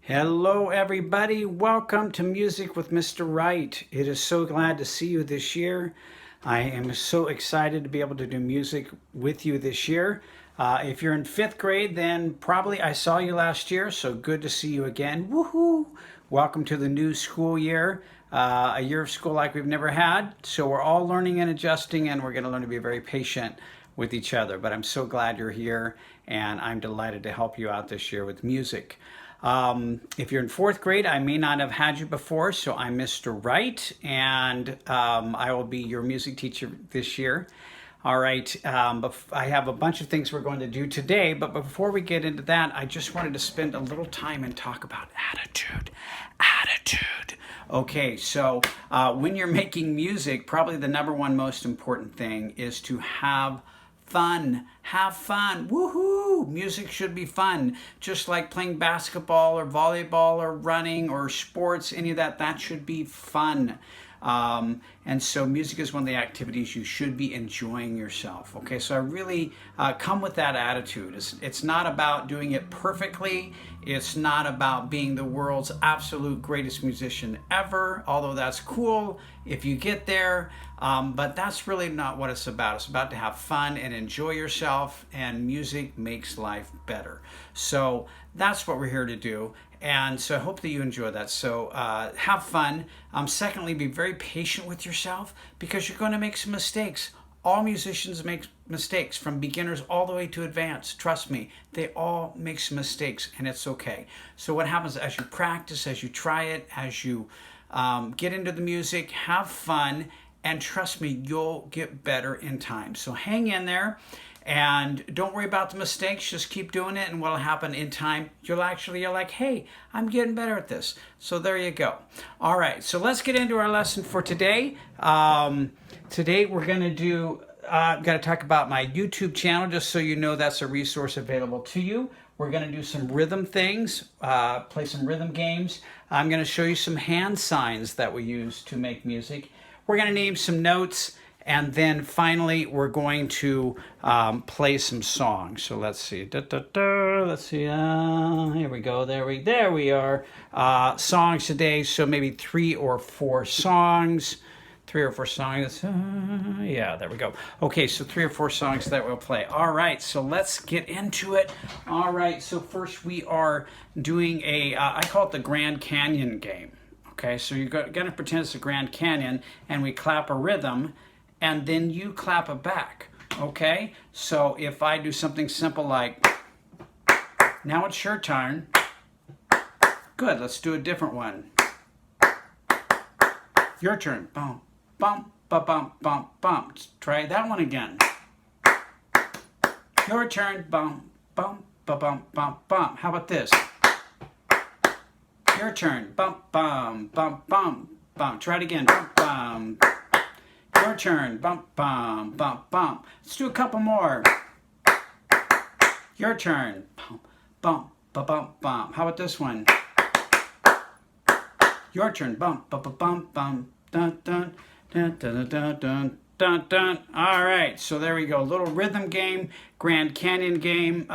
Hello everybody, welcome to Music with Mr. Wright. It is so glad to see you this year. I am so excited to be able to do music with you this year. If you're in 5th grade, then probably I saw you last year, so good to see you again. Woohoo! Welcome to the new school year, a year of school like we've never had. So we're all learning and adjusting, and we're going to learn to be very patient with each other. But I'm so glad you're here, and I'm delighted to help you out this year with music. If you're in 4th grade, I may not have had you before, so I'm Mr. Wright, and I will be your music teacher this year. All right, but I have a bunch of things we're going to do today, but before we get into that, I just wanted to spend a little time and talk about attitude. Attitude. Okay, so when you're making music, probably the number one most important thing is to have fun. Have fun. Woohoo! Music should be fun. Just like playing basketball or volleyball or running or sports, any of that, that should be fun. And so music is one of the activities you should be enjoying yourself. Okay, so I really come with that attitude. It's not about doing it perfectly. It's not about being the world's absolute greatest musician ever, although that's cool if you get there. But that's really not what it's about. It's about to have fun and enjoy yourself, and music makes life better. So that's what we're here to do. And so I hope that you enjoy that. So have fun. Secondly, be very patient with yourself because you're going to make some mistakes. All musicians make mistakes, from beginners all the way to advanced. Trust me, they all make some mistakes, and it's okay. So what happens as you practice, as you try it, as you get into the music, have fun, and trust me, you'll get better in time. So hang in there. And don't worry about the mistakes, just keep doing it, and what'll happen in time, you're like, hey, I'm getting better at this. So there you go. All right, so let's get into our lesson for today. Today we're going to do, I've got to talk about my YouTube channel, just so you know that's a resource available to you. We're going to do some rhythm things, play some rhythm games. I'm going to show you some hand signs that we use to make music. We're going to name some notes. And then finally, we're going to play some songs. So let's see. Let's see. Here we go. There we are. Songs today. So maybe 3 or 4 songs. 3 or 4 songs. Yeah, there we go. Okay, so 3 or 4 songs that we'll play. All right, so let's get into it. All right, so first we are doing I call it the Grand Canyon game. Okay, so you're going to pretend it's a Grand Canyon, and we clap a rhythm, and then you clap it back, okay? So if I do something simple like, now it's your turn. Good, let's do a different one. Your turn. Bump, bump, bump, bump, bump, bump. Let's try that one again. Your turn. Bump, bump, bump, bump, bump, bump. How about this? Your turn. Bump, bump, bump, bump, bump. Try it again. Bump, bump. Your turn. Bump, bump, bump, bump. Let's do a couple more. Your turn. Bump, bump, bump, bump, bump. How about this one? Your turn. Bump, bump, bump, bump, bump. Dun, dun, dun, dun, dun, dun, dun, dun. All right, so there we go. A little rhythm game, Grand Canyon game.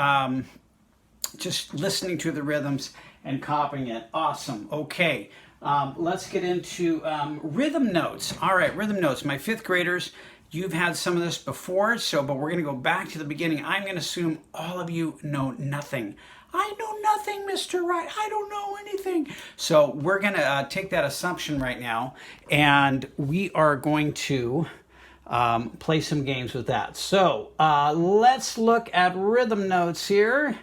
Just listening to the rhythms and copying it. Awesome. Okay. Let's get into rhythm notes. All right, rhythm notes. My 5th graders, you've had some of this before, but we're going to go back to the beginning. I'm going to assume all of you know nothing. I know nothing, Mr. Wright. I don't know anything. So we're going to take that assumption right now, and we are going to play some games with that. So let's look at rhythm notes here.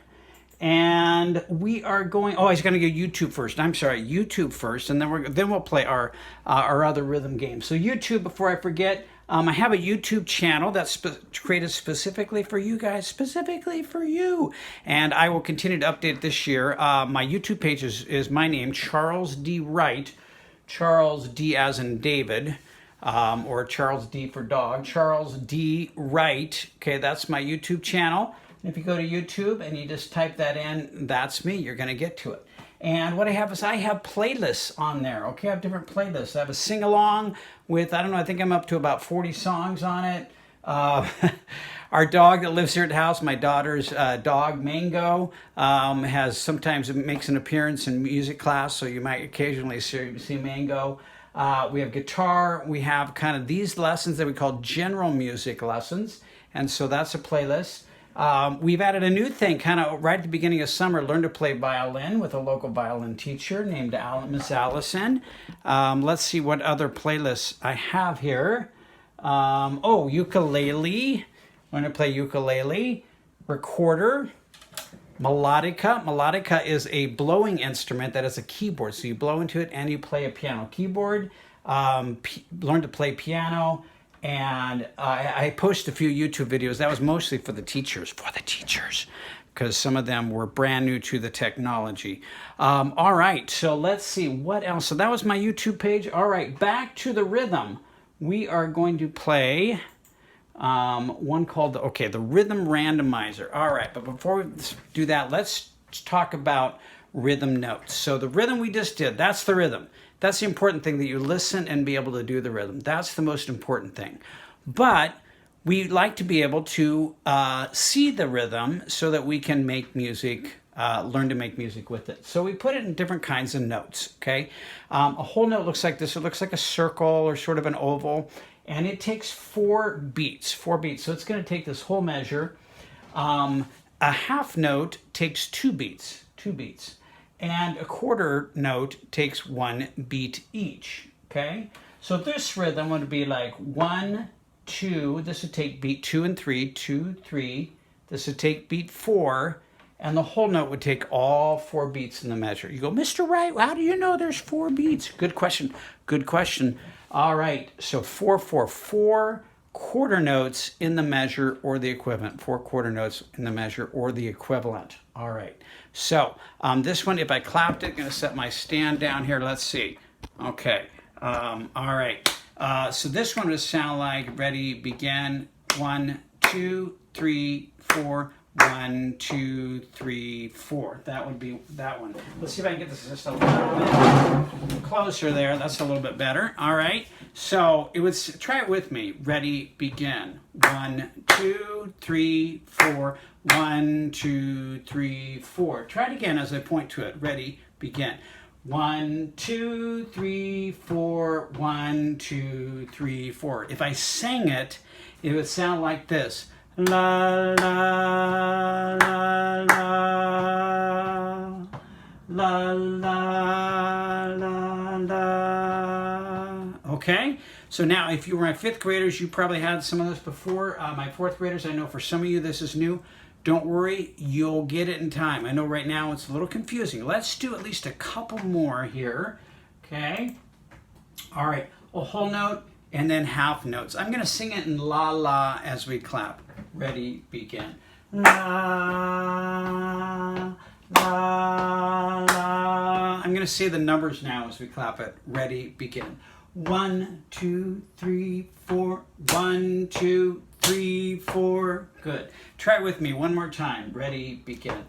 And we are going. Oh, I was going to go YouTube first. I'm sorry, YouTube first, and then we'll play our other rhythm games. So YouTube, before I forget, I have a YouTube channel that's created specifically for you guys, specifically for you, and I will continue to update it this year. My YouTube page is my name, Charles D. Wright, Charles D. as in David. Or Charles D for dog, Charles D. Wright. Okay, that's my YouTube channel. If you go to YouTube and you just type that in, that's me. You're going to get to it. And what I have is I have playlists on there. Okay, I have different playlists. I have a sing-along with, I don't know, I think I'm up to about 40 songs on it. Our dog that lives here at the house, my daughter's dog, Mango, has sometimes makes an appearance in music class, so you might occasionally see Mango. We have guitar. We have kind of these lessons that we call general music lessons, and so that's a playlist. We've added a new thing kind of right at the beginning of summer, learn to play violin with a local violin teacher named Miss Allison. Let's see what other playlists I have here. Oh, ukulele. Learn to play ukulele. Recorder. Melodica. Melodica is a blowing instrument that is a keyboard. So you blow into it and you play a piano keyboard. Learn to play piano. And I posted a few YouTube videos. That was mostly for the teachers, because some of them were brand new to the technology. All right, so let's see what else. So that was my YouTube page. All right, back to the rhythm. We are going to play one called, the Rhythm Randomizer. All right, but before we do that, let's talk about rhythm notes. So the rhythm we just did, that's the rhythm. That's the important thing, that you listen and be able to do the rhythm. That's the most important thing. But we like to be able to see the rhythm so that we can make music, learn to make music with it. So we put it in different kinds of notes, okay? A whole note looks like this. It looks like a circle or sort of an oval, and it takes 4 beats, 4 beats. So it's going to take this whole measure. A half note takes 2 beats, 2 beats. And a quarter note takes 1 beat each, okay? So this rhythm would be like 1, 2, this would take beat 2 and 3, 2, 3. This would take beat 4, and the whole note would take all 4 beats in the measure. You go, Mr. Wright, how do you know there's 4 beats? Good question, good question. All right, so 4, 4, 4 quarter notes in the measure or the equivalent. 4 quarter notes in the measure or the equivalent. All right. So this one, if I clapped it, I'm going to set my stand down here. Let's see. Okay. All right. So this one would sound like, ready, begin. 1, 2, 3, 4. 1, 2, 3, 4. That would be that one. Let's see if I can get this just a little bit closer there. That's a little bit better. All right. So it would, try it with me. Ready, begin. 1, 2, 3, 4. 1, 2, 3, 4. Try it again as I point to it. Ready, begin. 1, 2, 3, 4. 1, 2, 3, 4. If I sang it, it would sound like this. La la la la la la la la. Okay, so now if you were my 5th graders, you probably had some of this before. My 4th graders, I know for some of you this is new. Don't worry, you'll get it in time. I know right now it's a little confusing. Let's do at least a couple more here. Okay, all right, a whole note and then half notes. I'm going to sing it in la la as we clap. Ready, begin. La, la, la. I'm going to say the numbers now as we clap it. Ready, begin. 1, 2, 3, 4. 1, 2, 3, 4. Good. Try it with me one more time. Ready, begin.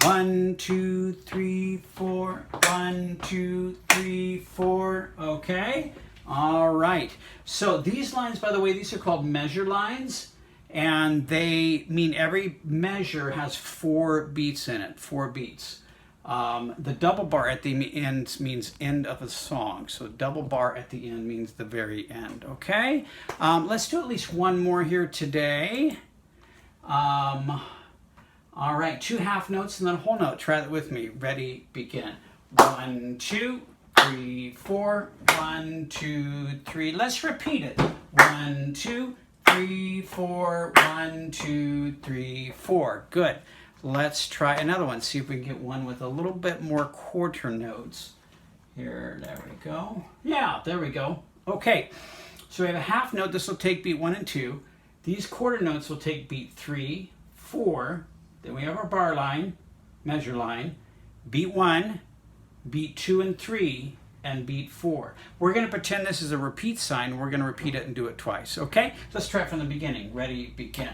1, 2, 3, 4. 1, 2, 3, 4. Okay. All right. So these lines, by the way, these are called measure lines. And they mean every measure has 4 beats in it, 4 beats. The double bar at the end means end of a song. So double bar at the end means the very end, okay? Let's do at least one more here today. All right, 2 half notes and then a whole note. Try that with me. Ready, begin. 1, 2, 3, 4. 1, 2, 3. Let's repeat it. 1, 2, 3, 4. 1, 2, 3, 4. Good. Let's try another one. See if we can get one with a little bit more quarter notes. Here, there we go. Yeah, there we go. Okay, so we have a half note. This will take beat 1 and 2. These quarter notes will take beat 3, 4. Then we have our bar line, measure line, beat 1, beat 2 and 3, and beat 4. We're going to pretend this is a repeat sign. We're going to repeat it and do it twice, okay? Let's try it from the beginning. Ready, begin.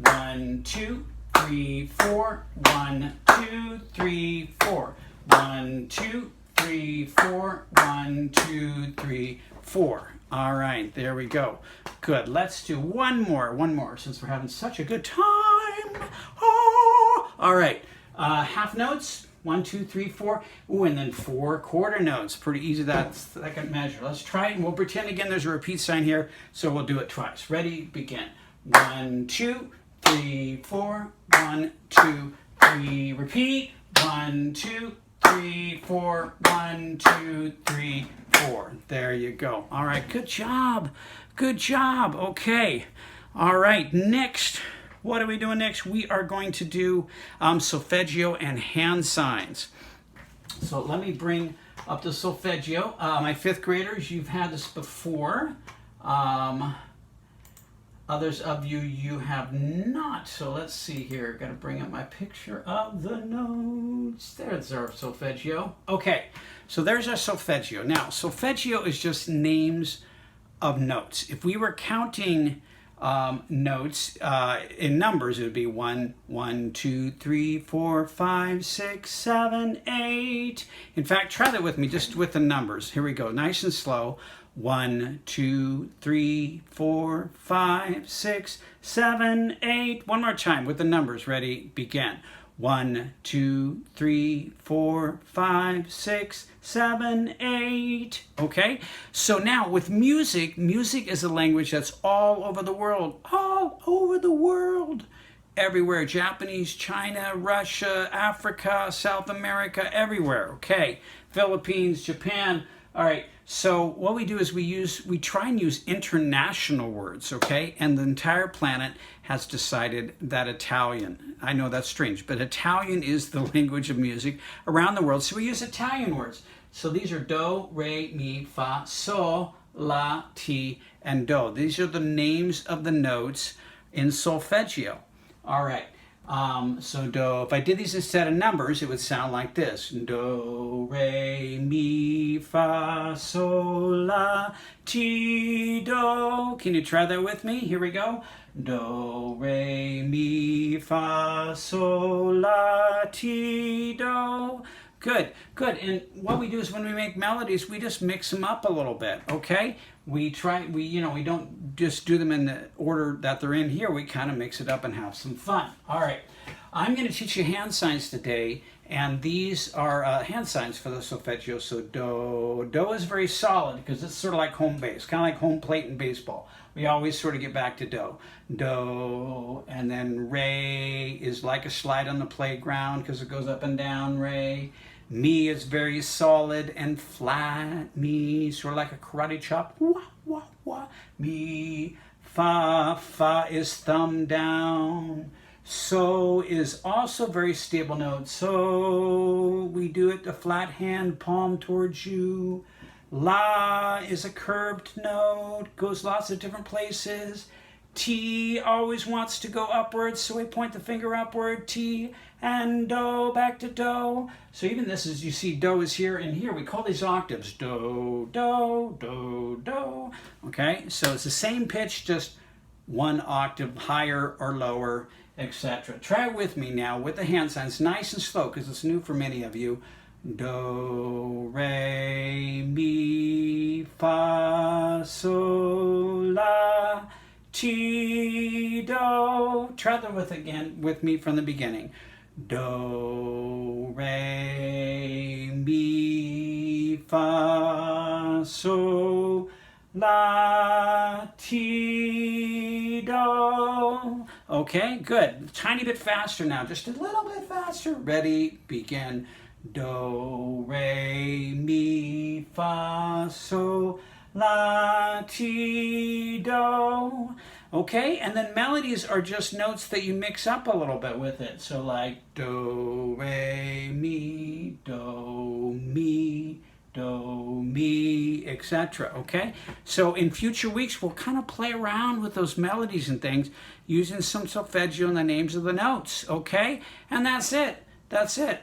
1, 2, 3, 4. 1, 2, 3, 4. 1, 2, 3, 4. 1, 2, 3, 4. All right, there we go. Good. Let's do one more, since we're having such a good time. Oh! All right, half notes. 1, 2, 3, 4. Ooh, and then 4 quarter notes. Pretty easy, that second measure. Let's try it, and we'll pretend again there's a repeat sign here, so we'll do it twice. Ready? Begin. 1, 2, 3, 4. 1, 2, 3. Repeat. 1, 2, 3, 4. 1, 2, 3, 4. There you go. All right, good job. Good job. Okay. All right, next. What are we doing next? We are going to do solfeggio and hand signs. So let me bring up the solfeggio. My 5th graders, you've had this before. Others of you have not. So let's see here. Got to bring up my picture of the notes. There's our solfeggio. Okay, so there's our solfeggio. Now, solfeggio is just names of notes. If we were counting notes in numbers, it would be 1, 1, 2, 3, 4, 5, 6, 7, 8. In fact, try that with me, just with the numbers. Here we go, nice and slow. 1, 2, 3, 4, 5, 6, 7, 8. One more time with the numbers. Ready? Begin. 1, 2, 3, 4, 5, 6, 7, 8. Okay? So now with music, music is a language that's all over the world. All over the world. Everywhere. Japanese, China, Russia, Africa, South America, everywhere. Okay? Philippines, Japan. All right. So what we do is we try and use international words, okay? And the entire planet has decided that Italian, I know that's strange, but Italian is the language of music around the world. So we use Italian words. So these are do, re, mi, fa, sol, la, ti, and do. These are the names of the notes in solfeggio. All right. So do, if I did these instead of numbers, it would sound like this. Do, re, mi, fa, sol, la, ti, do. Can you try that with me? Here we go. Do, re, mi, fa, sol, la, ti, do. Good, good. And what we do is when we make melodies, we just mix them up a little bit, okay? We don't just do them in the order that they're in here. We kind of mix it up and have some fun. All right, I'm going to teach you hand signs today, and these are hand signs for the solfeggio. So do. Do is very solid because it's sort of like home base, kind of like home plate in baseball. We always sort of get back to do. Do, and then re is like a slide on the playground because it goes up and down, re. Mi is very solid and flat. Mi, sort of like a karate chop. Wah, wah, wah. Mi. Fa, fa is thumb down. So is also very stable note. So we do it the flat hand, palm towards you. La is a curved note, goes lots of different places. Ti always wants to go upwards, so we point the finger upward. Ti and do, back to do. So even this is, you see do is here and here. We call these octaves. Do, do, do, do. Okay, so it's the same pitch, just one octave higher or lower, etc. Try it with me now with the hand signs, nice and slow, because it's new for many of you. Do, re, mi, fa, sol, la, ti, do. Try that with me from the beginning. Do, re, mi, fa, sol, la, ti, do. Okay, good. A tiny bit faster now, just a little bit faster. Ready, begin. Do, re, mi, fa, sol, la, ti, do. Okay, and then melodies are just notes that you mix up a little bit with it. So like do, re, mi, do, mi, etc. Okay, so in future weeks we'll kind of play around with those melodies and things using some solfeggio and the names of the notes. Okay, and that's it. That's it.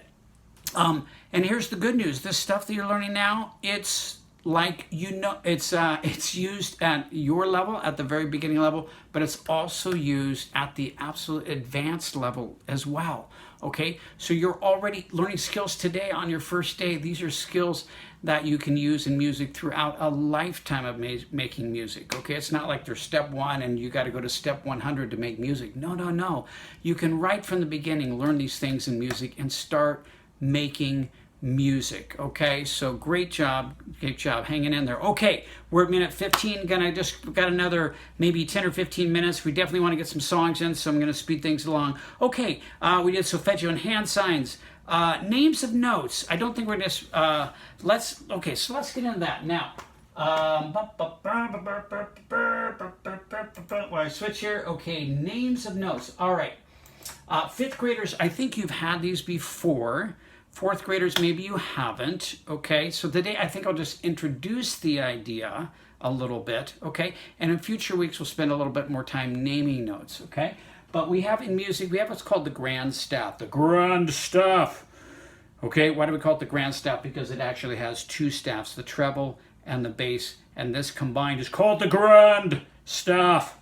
And here's the good news. This stuff that you're learning now, it's like, it's used at your level, at the very beginning level, but it's also used at the absolute advanced level as well. Okay, so you're already learning skills today on your first day. These are skills that you can use in music throughout a lifetime of making music. Okay, it's not like there's step 1 and you got to go to step 100 to make music. No, no, no. You can right from the beginning learn these things in music and start making music. Okay, so great job hanging in there. Okay, we're at minute 15. Gonna just got another maybe 10 or 15 minutes. We definitely want to get some songs in, so I'm gonna speed things along. Okay, we did solfeggio and hand signs. Names of notes. I don't think we're gonna let's get into that now. Well, I switch here. Okay, names of notes. All right, 5th graders, I think you've had these before. 4th graders, maybe you haven't. Okay, so today I think I'll just introduce the idea a little bit. Okay, and in future weeks we'll spend a little bit more time naming notes. Okay, but we have in music, we have what's called the grand staff. The grand staff. Okay, why do we call it the grand staff? Because it actually has 2 staffs, the treble and the bass, and this combined is called the grand staff.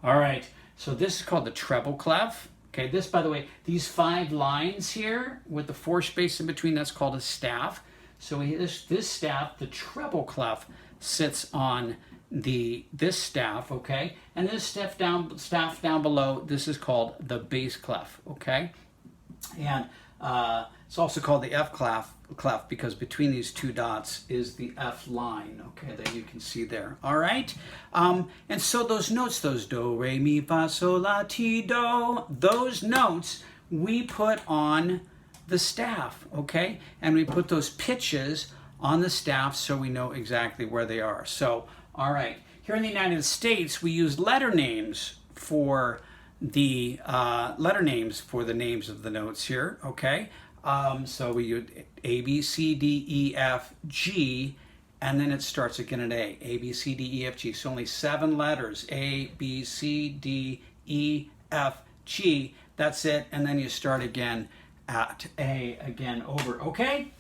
All right, so this is called the treble clef. Okay, this, by the way, these 5 lines here with the 4 space in between, that's called a staff. So this staff, the treble clef, sits on this staff, okay? And this staff down below, this is called the bass clef, okay? And it's also called the F clef because between these 2 dots is the F line, okay, that you can see there. All right, and so those notes, those do, re, mi, fa, sol, la, ti, do, those notes we put on the staff, okay, and we put those pitches on the staff so we know exactly where they are. So, all right, here in the United States, we use letter names for the names of the notes here, okay. So we use A, B, C, D, E, F, G, and then it starts again at A. A, B, C, D, E, F, G. So only 7 letters. A, B, C, D, E, F, G. That's it. And then you start again at A again over. Okay?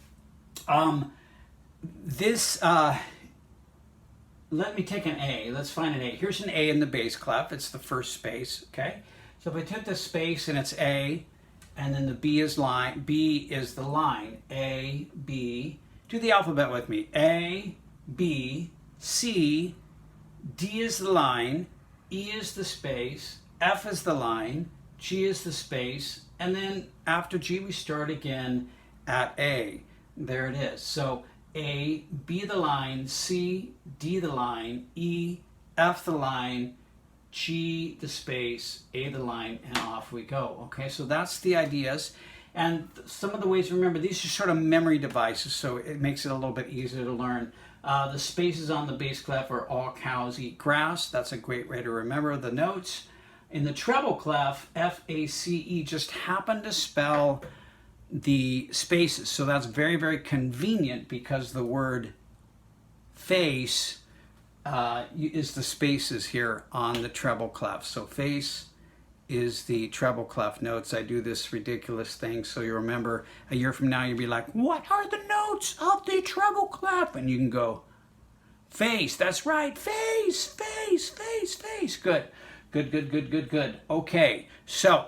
Let me take an A. Let's find an A. Here's an A in the bass clef. It's the first space. Okay? So if I took this space and it's A, and then the B is the line. A, B. Do the alphabet with me. A, B, C, D is the line, E is the space, F is the line, G is the space, and then after G we start again at A. There it is. So A, B the line, C, D the line, E, F the line, G the space, A the line, and off we go. Okay, so that's the ideas. And some of the ways to remember, these are sort of memory devices, so it makes it a little bit easier to learn. The spaces on the bass clef are all cows eat grass. That's a great way to remember the notes. In the treble clef, F-A-C-E just happen to spell the spaces. So that's very, very convenient because the word face is the spaces here on the treble clef. So face is the treble clef notes. I do this ridiculous thing so you remember a year from now you'll be like, what are the notes of the treble clef? And you can go, face, that's right, face, face, face, face. Good, good, good, good, good, good. Okay, so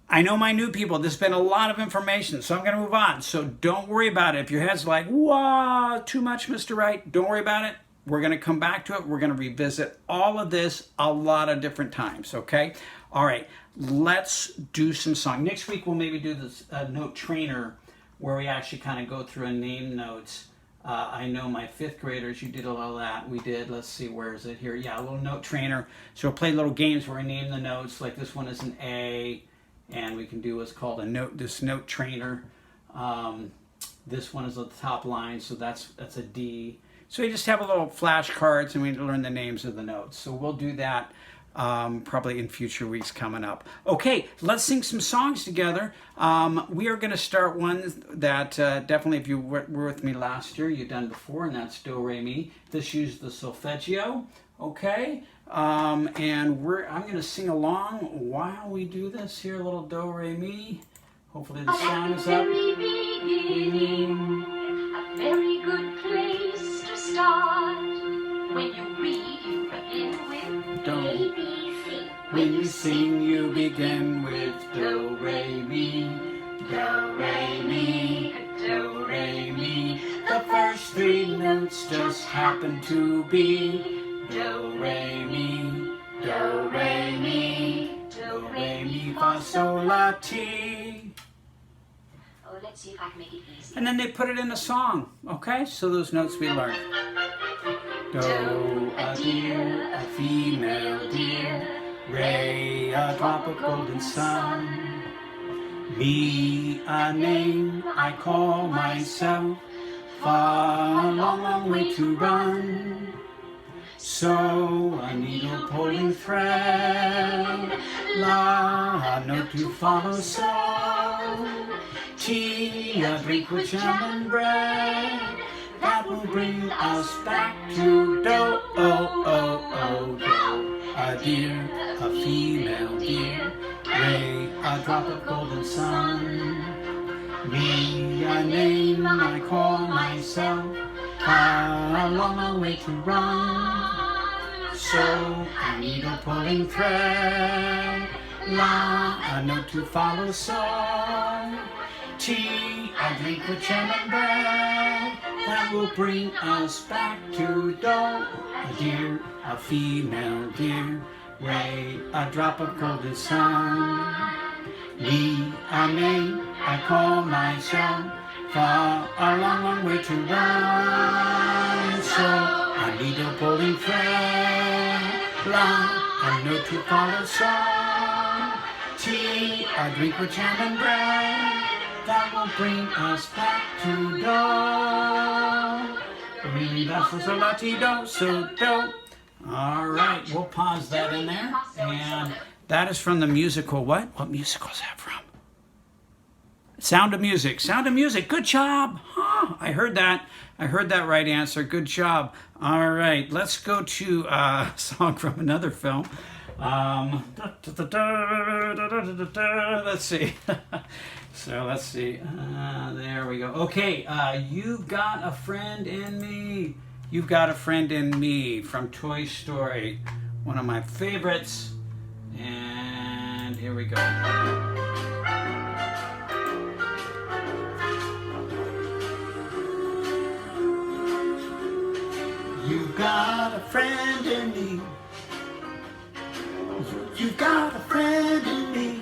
I know my new people, this has been a lot of information, so I'm going to move on. So don't worry about it. If your head's like, wow, too much, Mr. Wright, don't worry about it. We're going to come back to it. We're going to revisit all of this a lot of different times, okay? All right, let's do some song. Next week, we'll maybe do this note trainer where we actually kind of go through and name notes. I know my 5th graders, you did a lot of that. We did, let's see, where is it here? Yeah, a little note trainer. So we'll play little games where we name the notes, like this one is an A, and we can do what's called this note trainer. This one is at the top line, so that's a D. So we just have a little flashcards and we learn the names of the notes. So we'll do that probably in future weeks coming up. Okay, let's sing some songs together. We are going to start one that definitely, if you were with me last year, you've done before, and that's Do, Re, Mi. This uses the solfeggio, okay? And I'm going to sing along while we do this here, a little Do, Re, Mi. Hopefully the sound is up. Beginning, a very good place to three notes just happen to be do, re, mi, do, re, mi, do, re, mi, fa, sol, la, ti. Oh, let's see if I can make it easy. And then they put it in a song, okay? So those notes we learned. Do, a deer, a female deer, re, a drop of golden sun. Me, a name I call myself, fa, a long, long way to run. So, a needle pulling thread, la, a note to follow, so. Tea, a drink with jam and bread, that will bring us back to do, oh, oh, oh, do. A deer, a female deer, re, a drop of golden sun. Me, a name I call myself, a long, long way to run. So, a needle pulling thread, la, a note to follow, so. Tea, a drink with jam and bread, that will bring us back to do. A deer, a female deer, re, a drop of golden sun. Me, a name I call myself, fa, a long, long way to run. So, a needle pulling thread, la, a note to follow, so. Tea, a drink with jam and bread, that will bring us back to do. Re, la, fa, sol, la, ti, do, so do. All right, we'll pause that in there. And that is from the musical, what? What musical is that from? Sound of Music. Sound of Music. Good job. Huh, I heard that. I heard that right answer. Good job. All right, let's go to a song from another film. Let's see. So let's see. There we go. Okay, You've Got a Friend in Me. You've Got a Friend in Me from Toy Story. One of my favorites. And here we go. You've got a friend in me. You've got a friend in me.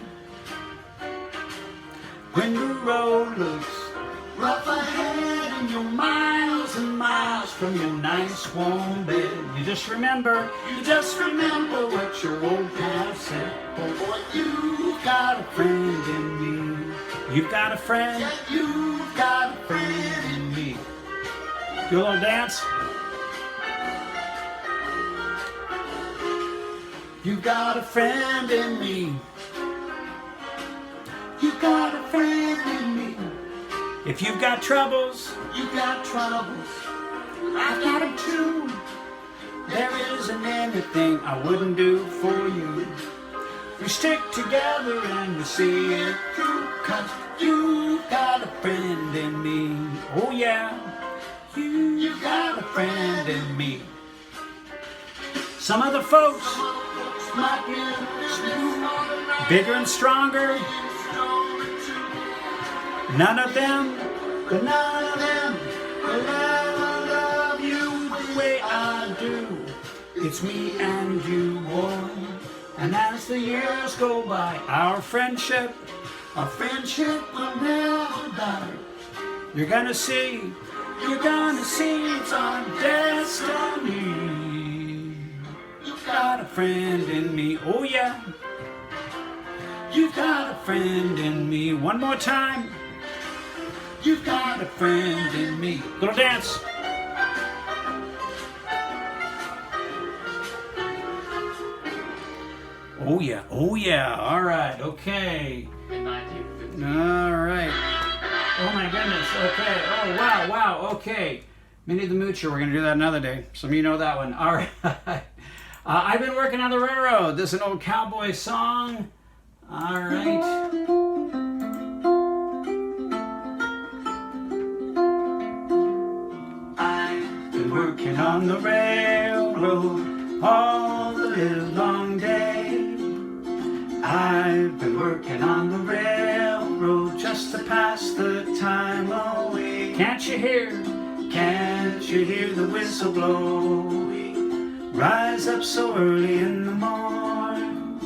When the road looks rough ahead and you're miles and miles from your nice warm bed, you just remember what your old pal said. Oh boy, you've got a friend in me. You've got a friend. Yeah, you've got a friend in me. Do a little dance. You got a friend in me. You got a friend in me. If you've got troubles, you've got troubles. I've got them too. There isn't anything I wouldn't do for you. We stick together and we see it through. 'Cause you've got a friend in me. Oh yeah, you got a friend in me. Some other folks might be bigger and stronger. None of them will ever love you the way I do. It's me and you, boy. And as the years go by, our friendship will never die. You're gonna see it's our destiny. You've got a friend in me, oh yeah. You've got a friend in me. One more time. You've got a friend in me. Little dance. Oh yeah, oh yeah. All right, okay. In 1950. All right. Oh my goodness, okay. Oh wow, okay. Minnie the Moocher, we're going to do that another day. Some of you know that one. All right. I've been working on the railroad. This is an old cowboy song. All right. I've been working on the railroad all the live long day. I've been working on the railroad just to pass the time away. Can't you hear? Can't Can't you hear the whistle blowing? Rise up so early in the morn.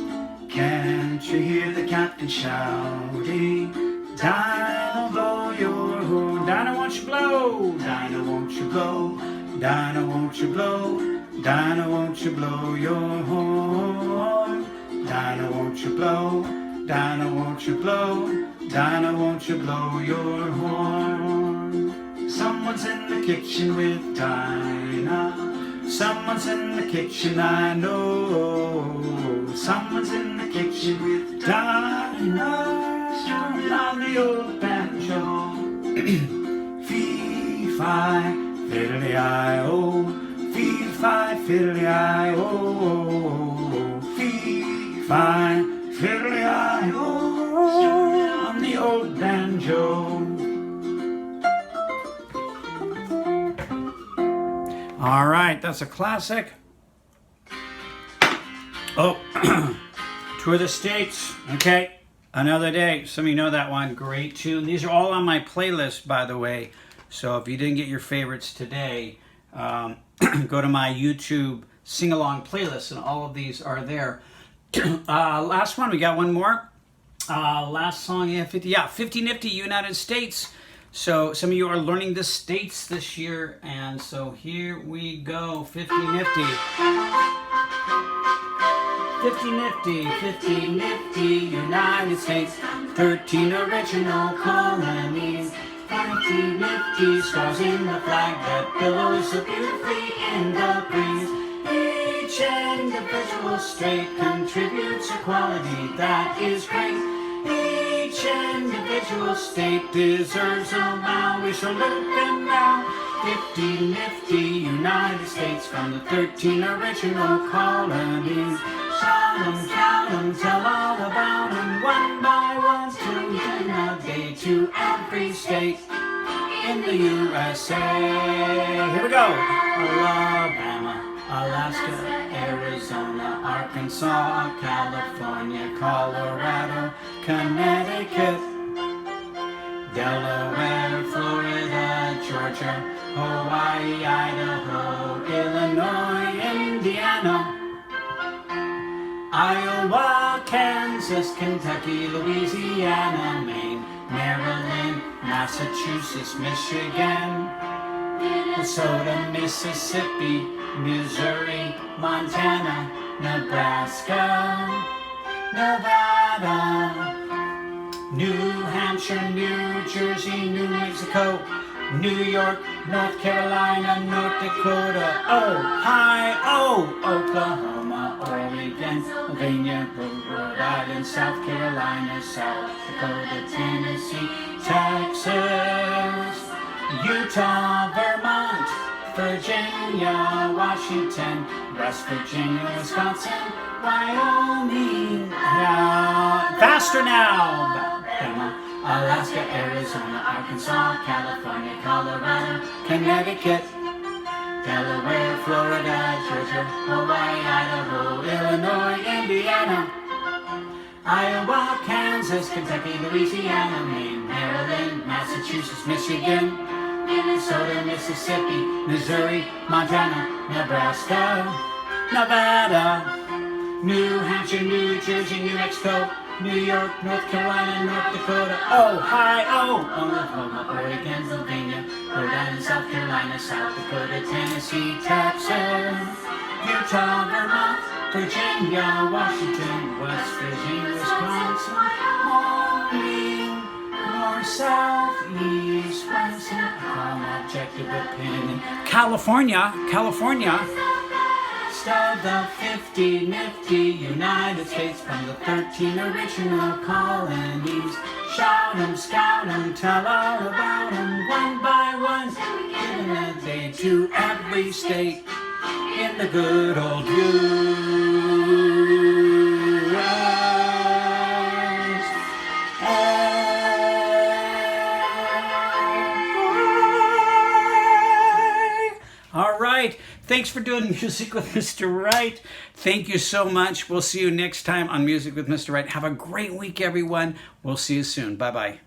Can't you hear the captain shouting? Dinah, blow your horn. Dinah, won't you blow? Dinah, won't you blow? Dinah, won't you blow? Dinah, won't you blow your horn? Dinah, won't you blow? Dinah, won't you blow? Dinah, won't you blow your horn? Someone's in the kitchen with Dinah. Someone's in the kitchen, I know. Someone's in the kitchen with Dinah. On the old banjo. Fee-fi, fiddly-I-o. Fee-fi, fiddly-I-o. Fee-fi, fiddly-I-o. On the old banjo. All right, that's a classic. Oh, Tour the States. Okay, Another Day. Some of you know that one. Great tune. These are all on my playlist, by the way. So if you didn't get your favorites today, go to my YouTube sing-along playlist, and all of these are there. Last one. We got one more. Last song, 50 Nifty, United States. So some of you are learning the states this year, and so here we go. 50 Nifty. 50 Nifty, 50 Nifty, United States. 13 original colonies. 50 Nifty, stars in the flag that billows so beautifully in the breeze. Each individual state contributes a quality that is great. Each individual state deserves a bow. We salute them now. 50 Nifty, United States, from the 13 original colonies. Shout 'em, count 'em, tell all about 'em, one by one, till we turn a day to every state in the USA. Here we go. Alabama, Alaska, Arizona, Arkansas, California, Colorado, Connecticut, Delaware, Florida, Georgia, Hawaii, Idaho, Illinois, Indiana, Iowa, Kansas, Kentucky, Louisiana, Maine, Maryland, Massachusetts, Michigan, Minnesota, Mississippi, Missouri, Montana, Nebraska, Nevada, New Hampshire, New Jersey, New Mexico, New York, North Carolina, North Dakota, Ohio, Oklahoma, Oregon, Pennsylvania, Rhode Island, South Carolina, South Dakota, Tennessee, Texas, Utah, Vermont, Virginia, Washington, West Virginia, Wisconsin, Wyoming, faster now, Alabama, Alaska, Arizona, Arkansas, California, Colorado, Connecticut, Delaware, Florida, Georgia, Hawaii, Idaho, Illinois, Indiana, Iowa, Kansas, Kentucky, Louisiana, Maine, Maryland, Massachusetts, Michigan, Minnesota, Mississippi, Missouri, Montana, Nebraska, Nevada, New Hampshire, New Jersey, New Mexico, New York, North Carolina, North Dakota, Ohio, Oklahoma, Oregon, Pennsylvania, Rhode Island, South Carolina, South Dakota, Tennessee, Texas, Utah, Vermont, Virginia, Washington, West Virginia, Wisconsin, Wyoming, North, South, East, West, and objective opinion, California, of the 50 Nifty United States, from the 13 original colonies. Shout 'em, scout 'em, tell all about 'em, one by one, giving a day to every state in the good old U.S. All right. Thanks for doing Music with Mr. Wright. Thank you so much. We'll see you next time on Music with Mr. Wright. Have a great week, everyone. We'll see you soon. Bye-bye.